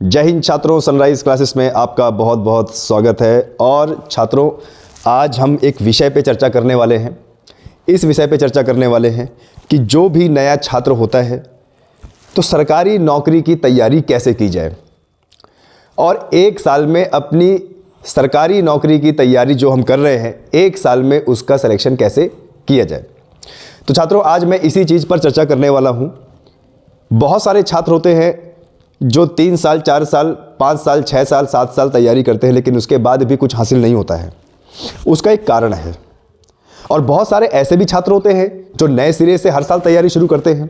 जय हिंद छात्रों, sunrise classes में आपका बहुत बहुत स्वागत है। और छात्रों, आज हम एक विषय पे चर्चा करने वाले हैं। इस विषय पे चर्चा करने वाले हैं कि जो भी नया छात्र होता है तो सरकारी नौकरी की तैयारी कैसे की जाए और एक साल में अपनी सरकारी नौकरी की तैयारी जो हम कर रहे हैं, एक साल में उसका सिलेक्शन कैसे किया जाए। तो छात्रों, आज मैं इसी चीज़ पर चर्चा करने वाला हूँ। बहुत सारे छात्र होते हैं जो 3 साल, 4 साल, 5 साल, 6 साल, 7 साल तैयारी करते हैं, लेकिन उसके बाद भी कुछ हासिल नहीं होता है। उसका एक कारण है। और बहुत सारे ऐसे भी छात्र होते हैं जो नए सिरे से हर साल तैयारी शुरू करते हैं।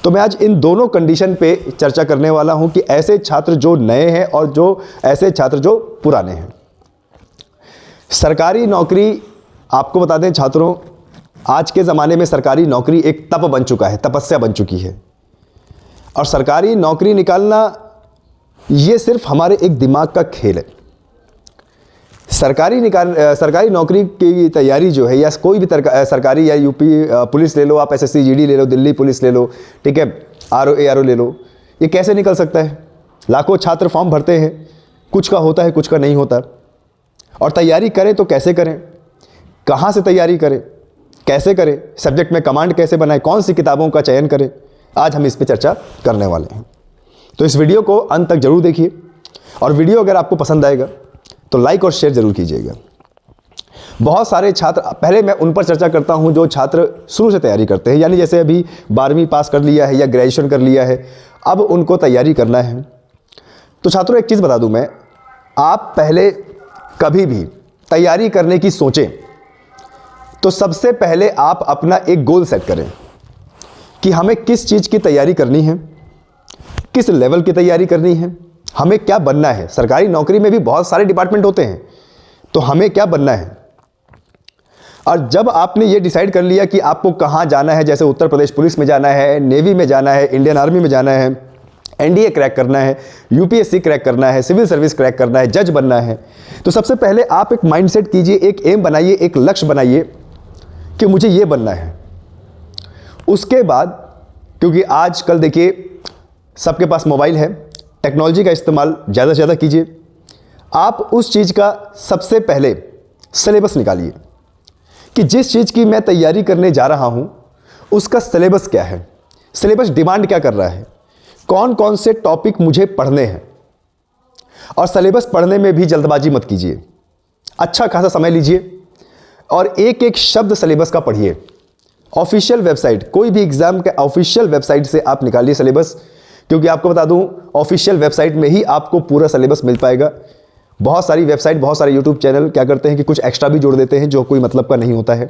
तो मैं आज इन दोनों कंडीशन पे चर्चा करने वाला हूं कि ऐसे छात्र जो नए हैं और जो ऐसे छात्र जो पुराने हैं। सरकारी नौकरी, आपको बता दें छात्रों, आज के ज़माने में सरकारी नौकरी एक तप बन चुका है, तपस्या बन चुकी है। और सरकारी नौकरी निकालना ये सिर्फ हमारे एक दिमाग का खेल है। सरकारी नौकरी की तैयारी जो है, या कोई भी सरकारी, या यूपी पुलिस ले लो, आप एसएससी जीडी ले लो, दिल्ली पुलिस ले लो, ठीक है, आरओ एआरओ ले लो, ये कैसे निकल सकता है? लाखों छात्र फॉर्म भरते हैं, कुछ का होता है, कुछ का नहीं होता। और तैयारी करें तो कैसे करें, कहाँ से तैयारी करें, कैसे करें, सब्जेक्ट में कमांड कैसे बनाएं, कौन सी किताबों का चयन करें, आज हम इस पे चर्चा करने वाले हैं। तो इस वीडियो को अंत तक जरूर देखिए। और वीडियो अगर आपको पसंद आएगा तो लाइक और शेयर जरूर कीजिएगा। बहुत सारे छात्र, पहले मैं उन पर चर्चा करता हूं जो छात्र शुरू से तैयारी करते हैं, यानी जैसे अभी 12वीं पास कर लिया है या ग्रेजुएशन कर लिया है, अब उनको तैयारी करना है। तो छात्रों, एक चीज़ बता दूं मैं, आप पहले कभी भी तैयारी करने की सोचें तो सबसे पहले आप अपना एक गोल सेट करें कि हमें किस चीज़ की तैयारी करनी है, किस लेवल की तैयारी करनी है, हमें क्या बनना है। सरकारी नौकरी में भी बहुत सारे डिपार्टमेंट होते हैं, तो हमें क्या बनना है। और जब आपने ये डिसाइड कर लिया कि आपको कहाँ जाना है, जैसे उत्तर प्रदेश पुलिस में जाना है, नेवी में जाना है, इंडियन आर्मी में जाना है, एनडीए क्रैक करना है, यूपीएससी क्रैक करना है, सिविल सर्विस क्रैक करना है, जज बनना है, तो सबसे पहले आप एक माइंडसेट कीजिए, एक एम बनाइए, एक लक्ष्य बनाइए कि मुझे ये बनना है। उसके बाद, क्योंकि आजकल देखिए सबके पास मोबाइल है, टेक्नोलॉजी का इस्तेमाल ज़्यादा से ज़्यादा कीजिए। आप उस चीज़ का सबसे पहले सिलेबस निकालिए कि जिस चीज़ की मैं तैयारी करने जा रहा हूँ उसका सिलेबस क्या है, सिलेबस डिमांड क्या कर रहा है, कौन कौन से टॉपिक मुझे पढ़ने हैं। और सिलेबस पढ़ने में भी जल्दबाजी मत कीजिए, अच्छा खासा समय लीजिए और एक एक शब्द सिलेबस का पढ़िए। ऑफिशियल वेबसाइट, कोई भी एग्जाम के ऑफिशियल वेबसाइट से आप निकालिए सिलेबस, क्योंकि आपको बता दूं ऑफिशियल वेबसाइट में ही आपको पूरा सिलेबस मिल पाएगा। बहुत सारी वेबसाइट, बहुत सारे यूट्यूब चैनल क्या करते हैं कि कुछ एक्स्ट्रा भी जोड़ देते हैं जो कोई मतलब का नहीं होता है।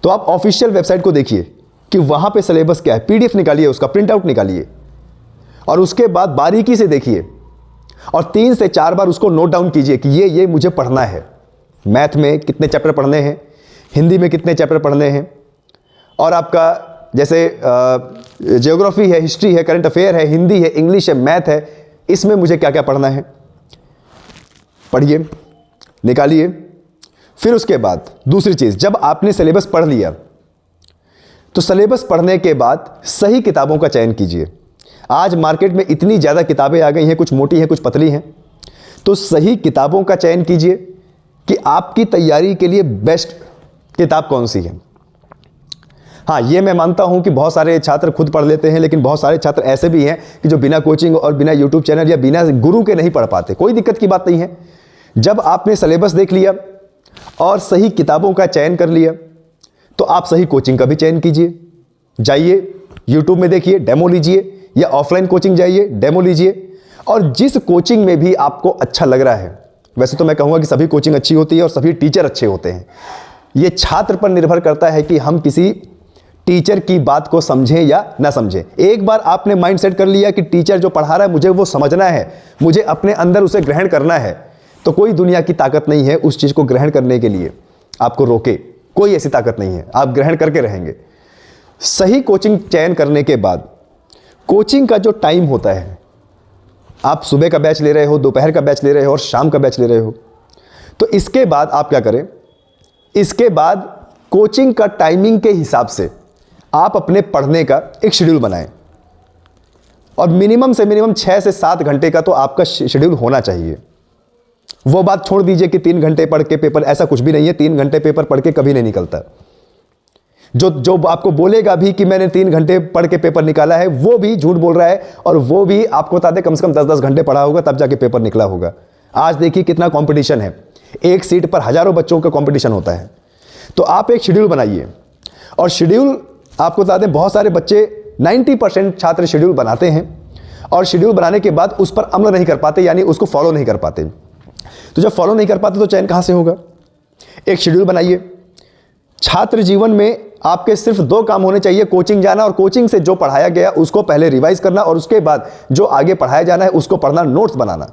तो आप ऑफिशियल वेबसाइट को देखिए कि वहां पे सिलेबस क्या है, पीडीएफ निकालिए, उसका प्रिंट आउट निकालिए और उसके बाद बारीकी से देखिए और 3 से 4 बार उसको नोट डाउन कीजिए कि ये मुझे पढ़ना है। मैथ में कितने चैप्टर पढ़ने हैं, हिंदी में कितने चैप्टर पढ़ने हैं, और आपका जैसे ज्योग्राफी है, हिस्ट्री है, करंट अफेयर है, हिंदी है, इंग्लिश है, मैथ है, इसमें मुझे क्या क्या पढ़ना है, पढ़िए, निकालिए। फिर उसके बाद दूसरी चीज़, जब आपने सिलेबस पढ़ लिया तो सिलेबस पढ़ने के बाद सही किताबों का चयन कीजिए। आज मार्केट में इतनी ज़्यादा किताबें आ गई हैं, कुछ मोटी हैं, कुछ पतली हैं, तो सही किताबों का चयन कीजिए कि आपकी तैयारी के लिए बेस्ट किताब कौन सी है। हाँ, ये मैं मानता हूँ कि बहुत सारे छात्र खुद पढ़ लेते हैं, लेकिन बहुत सारे छात्र ऐसे भी हैं कि जो बिना कोचिंग और बिना यूट्यूब चैनल या बिना गुरु के नहीं पढ़ पाते। कोई दिक्कत की बात नहीं है। जब आपने सिलेबस देख लिया और सही किताबों का चयन कर लिया तो आप सही कोचिंग का भी चयन कीजिए। जाइए यूट्यूब में देखिए, डेमो लीजिए, या ऑफलाइन कोचिंग जाइए, डेमो लीजिए। और जिस कोचिंग में भी आपको अच्छा लग रहा है, वैसे तो मैं कहूँगा कि सभी कोचिंग अच्छी होती है और सभी टीचर अच्छे होते हैं, ये छात्र पर निर्भर करता है कि हम किसी टीचर की बात को समझें या ना समझें। एक बार आपने माइंड सेट कर लिया कि टीचर जो पढ़ा रहा है मुझे वो समझना है, मुझे अपने अंदर उसे ग्रहण करना है, तो कोई दुनिया की ताकत नहीं है उस चीज़ को ग्रहण करने के लिए आपको रोके। कोई ऐसी ताकत नहीं है, आप ग्रहण करके रहेंगे। सही कोचिंग चयन करने के बाद कोचिंग का जो टाइम होता है, आप सुबह का बैच ले रहे हो, दोपहर का बैच ले रहे हो और शाम का बैच ले रहे हो, तो इसके बाद आप क्या करें, इसके बाद कोचिंग का टाइमिंग के हिसाब से आप अपने पढ़ने का एक शेड्यूल बनाएं। और मिनिमम से मिनिमम 6 से 7 घंटे का तो आपका शेड्यूल होना चाहिए। वो बात छोड़ दीजिए कि 3 घंटे पढ़ के पेपर, ऐसा कुछ भी नहीं है। 3 घंटे पेपर पढ़ के कभी नहीं निकलता। जो आपको बोलेगा भी कि मैंने 3 घंटे पढ़ के पेपर निकाला है, वो भी झूठ बोल रहा है। और वो भी आपको बता दे कम से कम 10-10 घंटे पढ़ा होगा तब जाके पेपर निकला होगा। आज देखिए कितना कंपटीशन है, एक सीट पर हजारों बच्चों का कंपटीशन होता है। तो आप एक शेड्यूल बनाइए, और शेड्यूल आपको बता दें, बहुत सारे बच्चे 90% छात्र शेड्यूल बनाते हैं और शेड्यूल बनाने के बाद उस पर अमल नहीं कर पाते, यानी उसको फॉलो नहीं कर पाते। तो जब फॉलो नहीं कर पाते तो चयन कहाँ से होगा? एक शेड्यूल बनाइए। छात्र जीवन में आपके सिर्फ 2 काम होने चाहिए, कोचिंग जाना और कोचिंग से जो पढ़ाया गया उसको पहले रिवाइज करना, और उसके बाद जो आगे पढ़ाया जाना है उसको पढ़ना, नोट्स बनाना।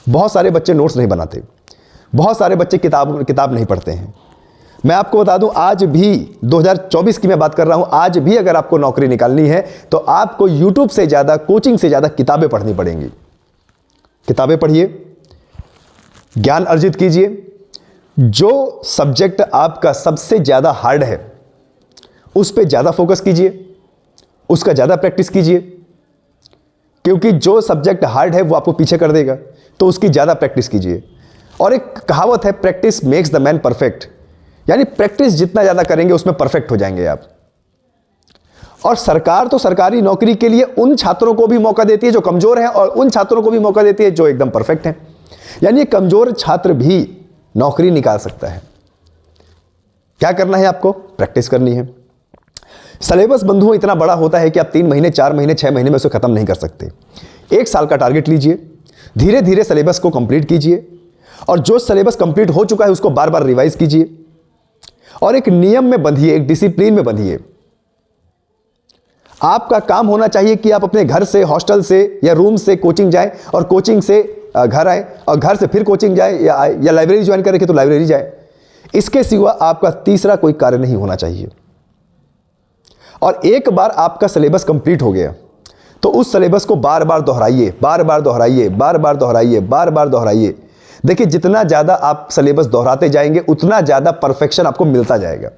बहुत सारे बच्चे नोट्स नहीं बनाते, बहुत सारे बच्चे किताब नहीं पढ़ते हैं। मैं आपको बता दूं, आज भी 2024 की मैं बात कर रहा हूं, आज भी अगर आपको नौकरी निकालनी है तो आपको यूट्यूब से ज़्यादा, कोचिंग से ज़्यादा किताबें पढ़नी पड़ेंगी। किताबें पढ़िए, ज्ञान अर्जित कीजिए। जो सब्जेक्ट आपका सबसे ज़्यादा हार्ड है उस पर ज़्यादा फोकस कीजिए, उसका ज़्यादा प्रैक्टिस कीजिए, क्योंकि जो सब्जेक्ट हार्ड है वो आपको पीछे कर देगा, तो उसकी ज़्यादा प्रैक्टिस कीजिए। और एक कहावत है, practice makes the man perfect, यानी प्रैक्टिस जितना ज़्यादा करेंगे उसमें परफेक्ट हो जाएंगे आप। और सरकार तो सरकारी नौकरी के लिए उन छात्रों को भी मौका देती है जो कमज़ोर हैं, और उन छात्रों को भी मौका देती है जो एकदम परफेक्ट हैं। यानी कमज़ोर छात्र भी नौकरी निकाल सकता है। क्या करना है आपको? प्रैक्टिस करनी है। सिलेबस बंधुओं इतना बड़ा होता है कि आप 3 महीने, 4 महीने, 6 महीने में उसे खत्म नहीं कर सकते। 1 साल का टारगेट लीजिए, धीरे धीरे सिलेबस को कंप्लीट कीजिए, और जो सिलेबस कंप्लीट हो चुका है उसको बार बार रिवाइज कीजिए, और एक नियम में बंधिए, एक डिसिप्लिन में बंधिए। आपका काम होना चाहिए कि आप अपने घर से, हॉस्टल से या रूम से कोचिंग जाएं, और कोचिंग से घर आए, और घर से फिर कोचिंग जाए, या लाइब्रेरी ज्वाइन करें तो लाइब्रेरी जाए। इसके सिवा आपका तीसरा कोई कार्य नहीं होना चाहिए। और एक बार आपका सिलेबस कंप्लीट हो गया तो उस सिलेबस को बार बार दोहराइए, बार बार दोहराइए, बार बार दोहराइए, बार बार दोहराइए। देखिए, जितना ज़्यादा आप सिलेबस दोहराते जाएंगे उतना ज़्यादा परफेक्शन आपको मिलता जाएगा।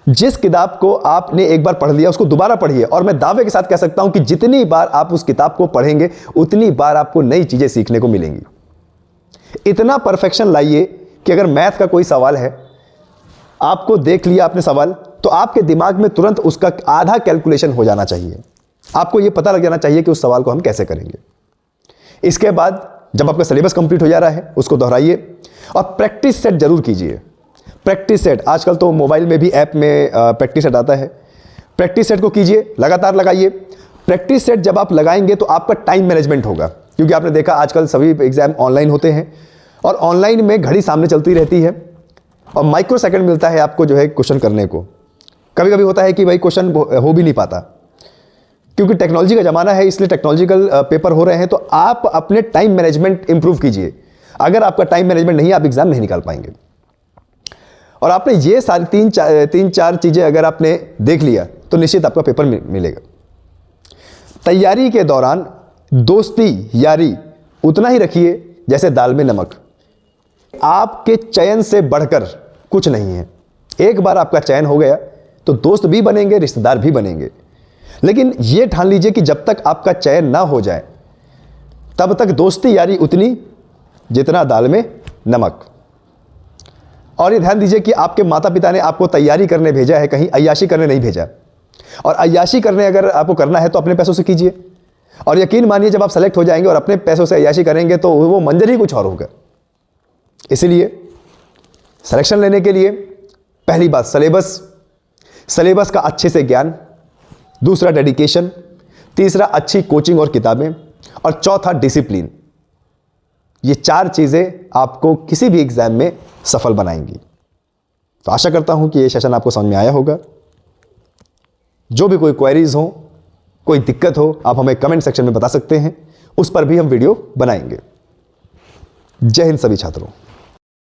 जिस किताब को आपने एक बार पढ़ लिया उसको दोबारा पढ़िए, और मैं दावे के साथ कह सकता हूं कि जितनी बार आप उस किताब को पढ़ेंगे उतनी बार आपको नई चीज़ें सीखने को मिलेंगी। इतना परफेक्शन लाइए कि अगर मैथ का कोई सवाल है, आपको देख लिया आपने सवाल, तो आपके दिमाग में तुरंत उसका आधा कैलकुलेशन हो जाना चाहिए। आपको यह पता लग जाना चाहिए कि उस सवाल को हम कैसे करेंगे। इसके बाद जब आपका सिलेबस कंप्लीट हो जा रहा है उसको दोहराइए, और प्रैक्टिस सेट जरूर कीजिए। प्रैक्टिस सेट, आजकल तो मोबाइल में भी ऐप में प्रैक्टिस सेट आता है। प्रैक्टिस सेट को कीजिए, लगातार लगाइए। प्रैक्टिस सेट जब आप लगाएंगे तो आपका टाइम मैनेजमेंट होगा, क्योंकि आपने देखा आजकल सभी एग्जाम ऑनलाइन होते हैं, और ऑनलाइन में घड़ी सामने चलती रहती है, और माइक्रो सेकंड मिलता है आपको जो है क्वेश्चन करने को। कभी कभी होता है कि भाई क्वेश्चन हो भी नहीं पाता, क्योंकि टेक्नोलॉजी का ज़माना है, इसलिए टेक्नोलॉजिकल पेपर हो रहे हैं। तो आप अपने टाइम मैनेजमेंट इंप्रूव कीजिए। अगर आपका टाइम मैनेजमेंट नहीं है, आप एग्जाम नहीं निकाल पाएंगे। और आपने ये सारी 3-4 चीज़ें अगर आपने देख लिया तो निश्चित आपका पेपर मिलेगा। तैयारी के दौरान दोस्ती यारी उतना ही रखिए जैसे दाल में नमक। आपके चयन से बढ़कर कुछ नहीं है। एक बार आपका चयन हो गया तो दोस्त भी बनेंगे, रिश्तेदार भी बनेंगे, लेकिन यह ठान लीजिए कि जब तक आपका चयन ना हो जाए तब तक दोस्ती यारी उतनी जितना दाल में नमक। और ये ध्यान दीजिए कि आपके माता पिता ने आपको तैयारी करने भेजा है, कहीं अय्याशी करने नहीं भेजा। और अय्याशी करने अगर आपको करना है तो अपने पैसों से कीजिए, और यकीन मानिए जब आप सेलेक्ट हो जाएंगे और अपने पैसों से अय्याशी करेंगे तो वो मंजर ही कुछ और होगा। इसीलिए सिलेक्शन लेने के लिए पहली बात सिलेबस का अच्छे से ज्ञान, दूसरा डेडिकेशन, तीसरा अच्छी कोचिंग और किताबें, और चौथा डिसिप्लिन। ये 4 चीज़ें आपको किसी भी एग्जाम में सफल बनाएंगी। तो आशा करता हूं कि ये सेशन आपको समझ में आया होगा। जो भी कोई क्वेरीज हो, कोई दिक्कत हो, आप हमें कमेंट सेक्शन में बता सकते हैं, उस पर भी हम वीडियो बनाएंगे। जय हिंद सभी छात्रों।